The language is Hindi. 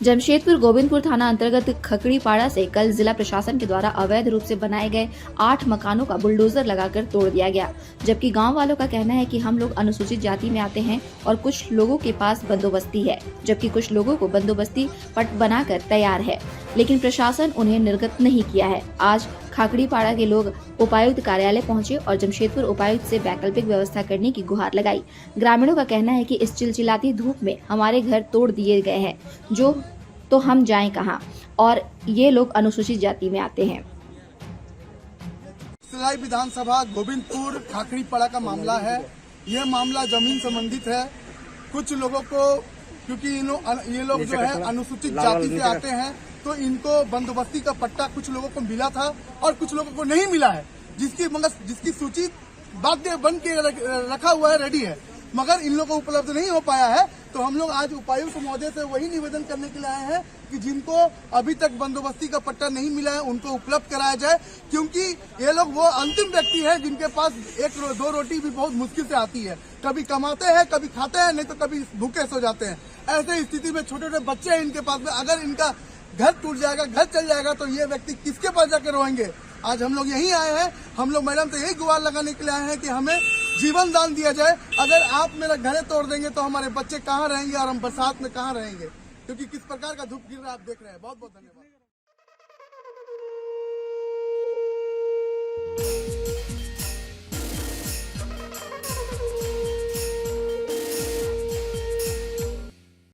जमशेदपुर गोविंदपुर थाना अंतर्गत खकड़ीपाड़ा से कल जिला प्रशासन के द्वारा अवैध रूप से बनाए गए 8 मकानों का बुलडोजर लगाकर तोड़ दिया गया, जबकि गांव वालों का कहना है कि हम लोग अनुसूचित जाति में आते हैं और कुछ लोगों के पास बंदोबस्ती है, जबकि कुछ लोगों को बंदोबस्ती पट बनाकर तैयार है, लेकिन प्रशासन उन्हें निर्गत नहीं किया है। आज खाकड़ीपाड़ा के लोग उपायुक्त कार्यालय पहुंचे और जमशेदपुर उपायुक्त से वैकल्पिक व्यवस्था करने की गुहार लगाई। ग्रामीणों का कहना है कि इस चिलचिलाती धूप में हमारे घर तोड़ दिए गए हैं, जो तो हम जाएं कहां, और ये लोग अनुसूचित जाति में आते हैं। सिलाई विधानसभा गोविंदपुर खाकड़ीपाड़ा का मामला है। यह मामला जमीन संबंधित है। कुछ लोगों को, क्योंकि ये लोग जो है अनुसूचित जाति से आते हैं, तो इनको बंदोबस्ती का पट्टा कुछ लोगों को मिला था और कुछ लोगों को नहीं मिला है, जिसकी सूची बाध्य बन के रखा हुआ है, रेडी है, मगर इन लोगों को उपलब्ध नहीं हो पाया है। तो हम लोग आज उपायुक्त महोदय से वही निवेदन करने के लिए आए हैं कि जिनको अभी तक बंदोबस्ती का पट्टा नहीं मिला है उनको उपलब्ध कराया जाए, क्योंकि ये लोग वो अंतिम व्यक्ति है जिनके पास एक दो रोटी भी बहुत मुश्किल से आती है। कभी कमाते हैं, कभी खाते हैं, नहीं तो कभी भूखे सो जाते हैं। ऐसे स्थिति में छोटे छोटे बच्चे हैं इनके पास में, अगर इनका घर टूट जाएगा, घर चल जाएगा, तो ये व्यक्ति किसके पास जाकर रोएंगे। आज हम लोग यही आए हैं, हम लोग मैडम से यही गुहार लगाने के लिए आए हैं कि हमें जीवन दान दिया जाए। अगर आप मेरा घर तोड़ देंगे तो हमारे बच्चे कहाँ रहेंगे और हम बरसात में कहाँ रहेंगे, क्योंकि किस प्रकार का धूप गिर रहा है आप देख रहे हैं। बहुत बहुत धन्यवाद।